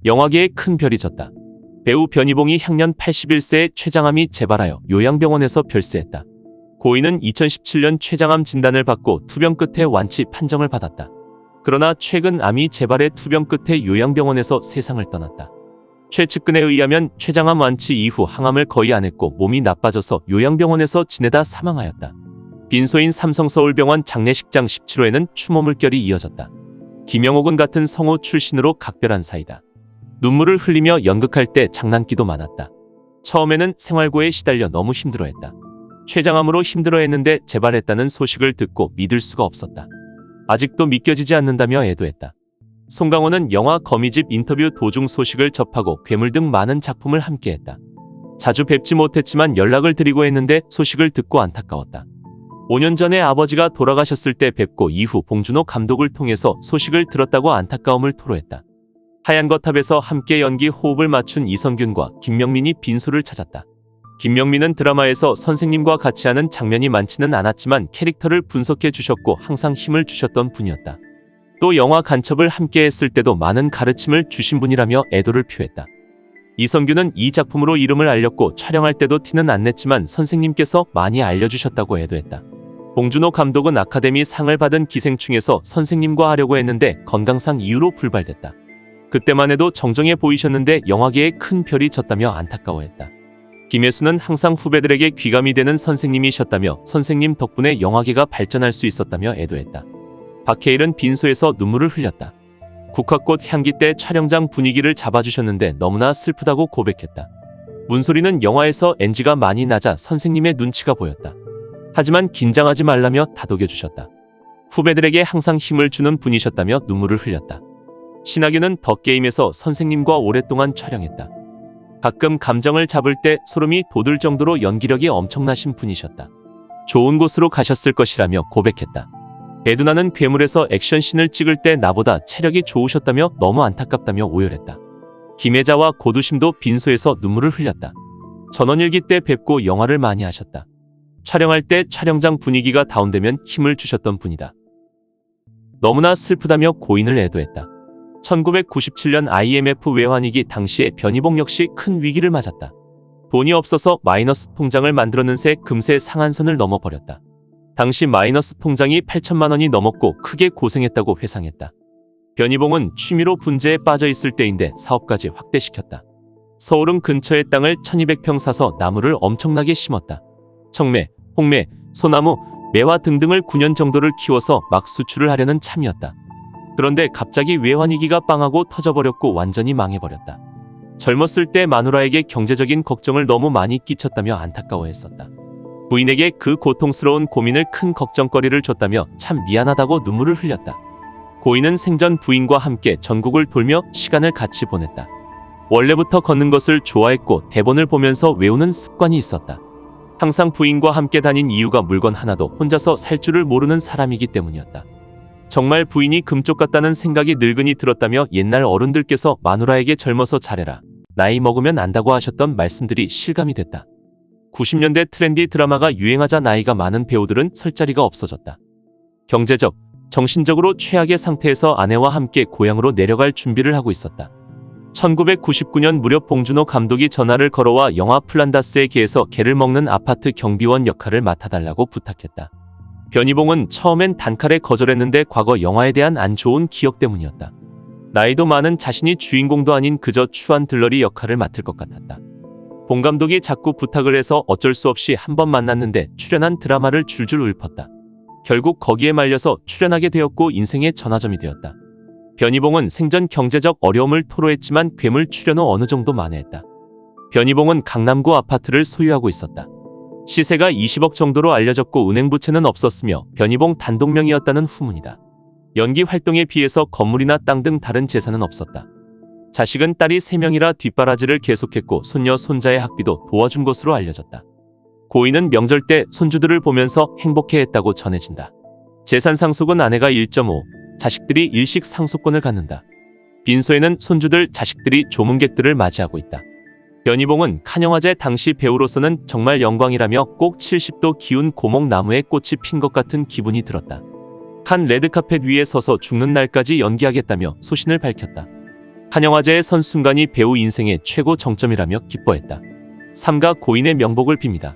영화계에 큰 별이 졌다. 배우 변희봉이 향년 81세에 췌장암이 재발하여 요양병원에서 별세했다. 고인은 2017년 췌장암 진단을 받고 투병 끝에 완치 판정을 받았다. 그러나 최근 암이 재발해 투병 끝에 요양병원에서 세상을 떠났다. 최측근에 의하면 췌장암 완치 이후 항암을 거의 안 했고 몸이 나빠져서 요양병원에서 지내다 사망하였다. 빈소인 삼성서울병원 장례식장 17호에는 추모 물결이 이어졌다. 김영옥은 같은 성우 출신으로 각별한 사이다. 눈물을 흘리며 연극할 때 장난기도 많았다. 처음에는 생활고에 시달려 너무 힘들어했다. 췌장암으로 힘들어했는데 재발했다는 소식을 듣고 믿을 수가 없었다. 아직도 믿겨지지 않는다며 애도했다. 송강호는 영화 거미집 인터뷰 도중 소식을 접하고 괴물 등 많은 작품을 함께했다. 자주 뵙지 못했지만 연락을 드리고 했는데 소식을 듣고 안타까웠다. 5년 전에 아버지가 돌아가셨을 때 뵙고 이후 봉준호 감독을 통해서 소식을 들었다고 안타까움을 토로했다. 하얀 거탑에서 함께 연기 호흡을 맞춘 이성균과 김명민이 빈소를 찾았다. 김명민은 드라마에서 선생님과 같이 하는 장면이 많지는 않았지만 캐릭터를 분석해 주셨고 항상 힘을 주셨던 분이었다. 또 영화 간첩을 함께 했을 때도 많은 가르침을 주신 분이라며 애도를 표했다. 이성균은 이 작품으로 이름을 알렸고 촬영할 때도 티는 안 냈지만 선생님께서 많이 알려주셨다고 애도했다. 봉준호 감독은 아카데미 상을 받은 기생충에서 선생님과 하려고 했는데 건강상 이유로 불발됐다. 그때만 해도 정정해 보이셨는데 영화계에 큰 별이 졌다며 안타까워했다. 김혜수는 항상 후배들에게 귀감이 되는 선생님이셨다며 선생님 덕분에 영화계가 발전할 수 있었다며 애도했다. 박해일은 빈소에서 눈물을 흘렸다. 국화꽃 향기 때 촬영장 분위기를 잡아주셨는데 너무나 슬프다고 고백했다. 문소리는 영화에서 NG가 많이 나자 선생님의 눈치가 보였다. 하지만 긴장하지 말라며 다독여주셨다. 후배들에게 항상 힘을 주는 분이셨다며 눈물을 흘렸다. 신하균은 더 게임에서 선생님과 오랫동안 촬영했다. 가끔 감정을 잡을 때 소름이 돋을 정도로 연기력이 엄청나신 분이셨다. 좋은 곳으로 가셨을 것이라며 고백했다. 배두나는 괴물에서 액션씬을 찍을 때 나보다 체력이 좋으셨다며 너무 안타깝다며 오열했다. 김혜자와 고두심도 빈소에서 눈물을 흘렸다. 전원일기 때 뵙고 영화를 많이 하셨다. 촬영할 때 촬영장 분위기가 다운되면 힘을 주셨던 분이다. 너무나 슬프다며 고인을 애도했다. 1997년 IMF 외환위기 당시에 변희봉 역시 큰 위기를 맞았다. 돈이 없어서 마이너스 통장을 만들었는 새 금세 상한선을 넘어버렸다. 당시 마이너스 통장이 8천만 원이 넘었고 크게 고생했다고 회상했다. 변희봉은 취미로 분재에 빠져 있을 때인데 사업까지 확대시켰다. 서울은 근처의 땅을 1200평 사서 나무를 엄청나게 심었다. 청매, 홍매, 소나무, 매화 등등을 9년 정도를 키워서 막 수출을 하려는 참이었다. 그런데 갑자기 외환위기가 빵하고 터져버렸고 완전히 망해버렸다. 젊었을 때 마누라에게 경제적인 걱정을 너무 많이 끼쳤다며 안타까워했었다. 부인에게 그 고통스러운 고민을 큰 걱정거리를 줬다며 참 미안하다고 눈물을 흘렸다. 고인은 생전 부인과 함께 전국을 돌며 시간을 같이 보냈다. 원래부터 걷는 것을 좋아했고 대본을 보면서 외우는 습관이 있었다. 항상 부인과 함께 다닌 이유가 물건 하나도 혼자서 살 줄을 모르는 사람이기 때문이었다. 정말 부인이 금쪽 같다는 생각이 늙은이 들었다며 옛날 어른들께서 마누라에게 젊어서 잘해라, 나이 먹으면 안다고 하셨던 말씀들이 실감이 됐다. 90년대 트렌디 드라마가 유행하자 나이가 많은 배우들은 설 자리가 없어졌다. 경제적, 정신적으로 최악의 상태에서 아내와 함께 고향으로 내려갈 준비를 하고 있었다. 1999년 무렵 봉준호 감독이 전화를 걸어와 영화 플란다스의 개에서 개를 먹는 아파트 경비원 역할을 맡아달라고 부탁했다. 변희봉은 처음엔 단칼에 거절했는데 과거 영화에 대한 안 좋은 기억 때문이었다. 나이도 많은 자신이 주인공도 아닌 그저 추한 들러리 역할을 맡을 것 같았다. 봉 감독이 자꾸 부탁을 해서 어쩔 수 없이 한 번 만났는데 출연한 드라마를 줄줄 읊었다. 결국 거기에 말려서 출연하게 되었고 인생의 전화점이 되었다. 변희봉은 생전 경제적 어려움을 토로했지만 괴물 출연 후 어느 정도 만회했다. 변희봉은 강남구 아파트를 소유하고 있었다. 시세가 20억 정도로 알려졌고 은행 부채는 없었으며 변희봉 단독명의였다는 후문이다. 연기 활동에 비해서 건물이나 땅 등 다른 재산은 없었다. 자식은 딸이 3명이라 뒷바라지를 계속했고 손녀 손자의 학비도 도와준 것으로 알려졌다. 고인은 명절 때 손주들을 보면서 행복해했다고 전해진다. 재산 상속은 아내가 1.5, 자식들이 일식 상속권을 갖는다. 빈소에는 손주들, 자식들이 조문객들을 맞이하고 있다. 변희봉은 칸영화제 당시 배우로서는 정말 영광이라며 꼭 70도 기운 고목나무에 꽃이 핀 것 같은 기분이 들었다. 칸 레드카펫 위에 서서 죽는 날까지 연기하겠다며 소신을 밝혔다. 한영화제에 선 순간이 배우 인생의 최고 정점이라며 기뻐했다. 삼가 고인의 명복을 빕니다.